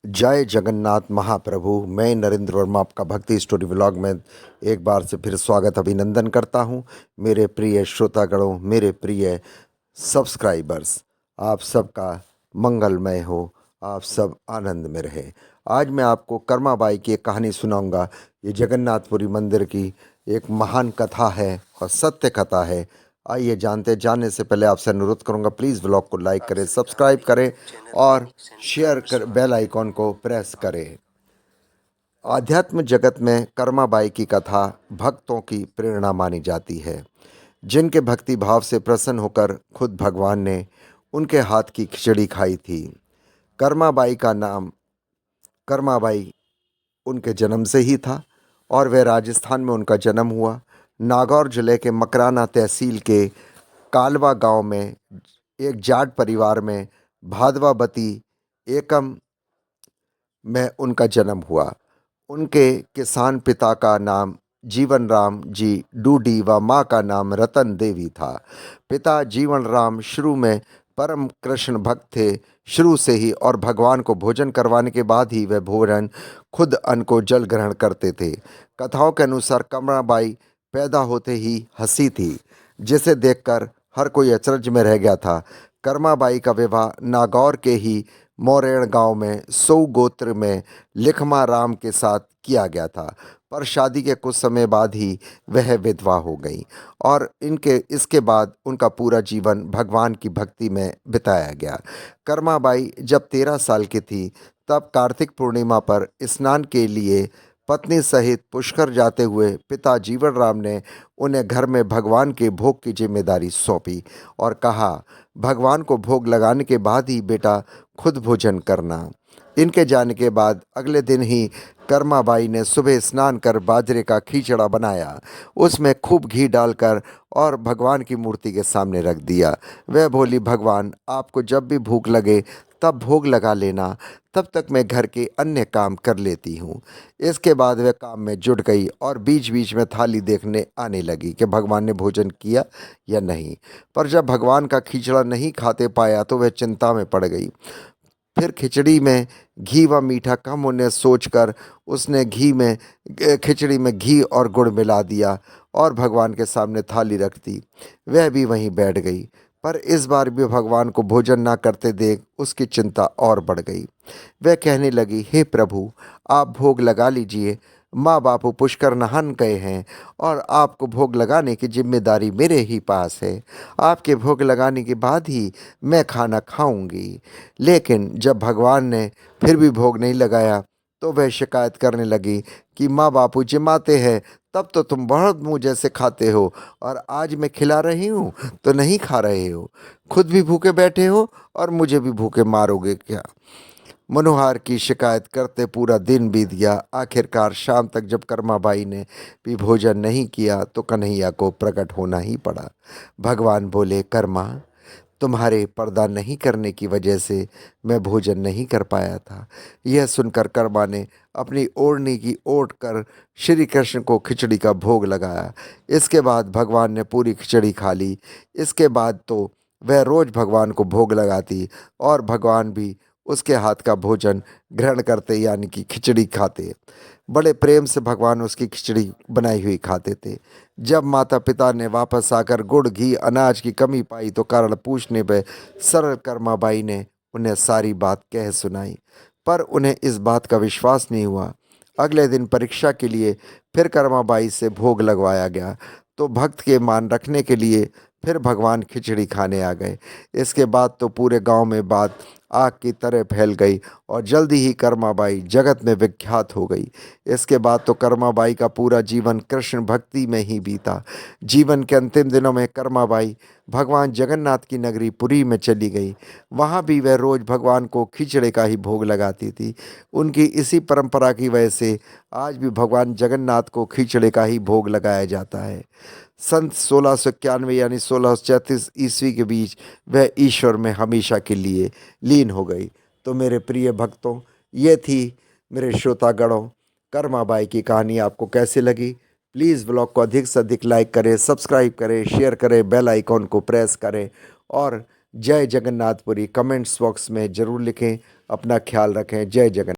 जय जगन्नाथ महाप्रभु। मैं नरेंद्र वर्मा आपका भक्ति स्टोरी व्लॉग में एक बार से फिर स्वागत अभिनंदन करता हूं। मेरे प्रिय श्रोतागणों, मेरे प्रिय सब्सक्राइबर्स, आप सबका मंगलमय हो, आप सब आनंद में रहे। आज मैं आपको कर्माबाई की एक कहानी सुनाऊंगा। ये जगन्नाथपुरी मंदिर की एक महान कथा है और सत्य कथा है। आइए जानते। जानने से पहले आपसे अनुरोध करूंगा, प्लीज़ व्लॉग को लाइक करें, सब्सक्राइब करें और शेयर कर बेल आइकॉन को प्रेस करें। आध्यात्म जगत में कर्माबाई की कथा भक्तों की प्रेरणा मानी जाती है, जिनके भक्ति भाव से प्रसन्न होकर खुद भगवान ने उनके हाथ की खिचड़ी खाई थी। कर्माबाई का नाम कर्माबाई उनके जन्म से ही था और वह राजस्थान में उनका जन्म हुआ। नागौर जिले के मकराना तहसील के कालवा गांव में एक जाट परिवार में भादवाबती एकम में उनका जन्म हुआ। उनके किसान पिता का नाम जीवन राम जी डूडी व माँ का नाम रतन देवी था। पिता जीवन राम शुरू में परम कृष्ण भक्त थे, शुरू से ही, और भगवान को भोजन करवाने के बाद ही वह भोजन खुद अन्न को जल ग्रहण करते थे। कथाओं के अनुसार कमराबाई पैदा होते ही हंसी थी, जिसे देखकर हर कोई अचरज में रह गया था। कर्माबाई का विवाह नागौर के ही मोरेण गांव में सौ गोत्र में लिखमा राम के साथ किया गया था, पर शादी के कुछ समय बाद ही वह विधवा हो गई और इसके बाद उनका पूरा जीवन भगवान की भक्ति में बिताया गया। कर्माबाई जब 13 साल की थी, तब कार्तिक पूर्णिमा पर स्नान के लिए पत्नी सहित पुष्कर जाते हुए पिता जीवन राम ने उन्हें घर में भगवान के भोग की जिम्मेदारी सौंपी और कहा, भगवान को भोग लगाने के बाद ही बेटा खुद भोजन करना। इनके जाने के बाद अगले दिन ही कर्माबाई ने सुबह स्नान कर बाजरे का खीचड़ा बनाया, उसमें खूब घी डालकर और भगवान की मूर्ति के सामने रख दिया। वह बोली, भगवान, आपको जब भी भूख लगे तब भोग लगा लेना, तब तक मैं घर के अन्य काम कर लेती हूँ। इसके बाद वह काम में जुट गई और बीच बीच में थाली देखने आने लगी कि भगवान ने भोजन किया या नहीं। पर जब भगवान का खीचड़ा नहीं खाते पाया तो वह चिंता में पड़ गई। फिर खिचड़ी में घी व मीठा कम होने सोचकर उसने खिचड़ी में घी और गुड़ मिला दिया और भगवान के सामने थाली रख दी। वह भी वहीं बैठ गई, पर इस बार भी भगवान को भोजन ना करते देख उसकी चिंता और बढ़ गई। वह कहने लगी, हे प्रभु, आप भोग लगा लीजिए। माँ बापू पुष्कर नहान गए हैं और आपको भोग लगाने की जिम्मेदारी मेरे ही पास है। आपके भोग लगाने के बाद ही मैं खाना खाऊंगी। लेकिन जब भगवान ने फिर भी भोग नहीं लगाया तो वह शिकायत करने लगी कि माँ बापू जिमाते हैं तब तो तुम बहुत मुँह जैसे खाते हो, और आज मैं खिला रही हूँ तो नहीं खा रहे हो। खुद भी भूखे बैठे हो और मुझे भी भूखे मारोगे क्या। मनोहर की शिकायत करते पूरा दिन बीत गया। आखिरकार शाम तक जब कर्माबाई ने भी भोजन नहीं किया तो कन्हैया को प्रकट होना ही पड़ा। भगवान बोले, कर्मा, तुम्हारे पर्दा नहीं करने की वजह से मैं भोजन नहीं कर पाया था। यह सुनकर कर्मा ने अपनी ओढ़नी की ओट कर श्री कृष्ण को खिचड़ी का भोग लगाया। इसके बाद भगवान ने पूरी खिचड़ी खा ली। इसके बाद तो वह रोज भगवान को भोग लगाती और भगवान भी उसके हाथ का भोजन ग्रहण करते, यानी कि खिचड़ी खाते। बड़े प्रेम से भगवान उसकी खिचड़ी बनाई हुई खाते थे। जब माता पिता ने वापस आकर गुड़ घी अनाज की कमी पाई तो कारण पूछने पर सरल कर्माबाई ने उन्हें सारी बात कह सुनाई, पर उन्हें इस बात का विश्वास नहीं हुआ। अगले दिन परीक्षा के लिए फिर कर्माबाई से भोग लगवाया गया तो भक्त के मान रखने के लिए फिर भगवान खिचड़ी खाने आ गए। इसके बाद तो पूरे गांव में बात आग की तरह फैल गई और जल्दी ही कर्माबाई जगत में विख्यात हो गई। इसके बाद तो कर्माबाई का पूरा जीवन कृष्ण भक्ति में ही बीता। जीवन के अंतिम दिनों में कर्माबाई भगवान जगन्नाथ की नगरी पुरी में चली गई। वहाँ भी वह रोज भगवान को खिचड़े का ही भोग लगाती थी। उनकी इसी परंपरा की वजह से आज भी भगवान जगन्नाथ को खिचड़े का ही भोग लगाया जाता है। सन 1691 यानी 1634 ईस्वी के बीच वह ईश्वर में हमेशा के लिए लीन हो गई। तो मेरे प्रिय भक्तों, ये थी मेरे श्रोतागणों कर्माबाई की कहानी। आपको कैसी लगी? प्लीज़ ब्लॉग को अधिक से अधिक लाइक करें, सब्सक्राइब करें, शेयर करें, बेल आइकॉन को प्रेस करें और जय जगन्नाथपुरी कमेंट्स बॉक्स में ज़रूर लिखें। अपना ख्याल रखें। जय जगन्नाथ।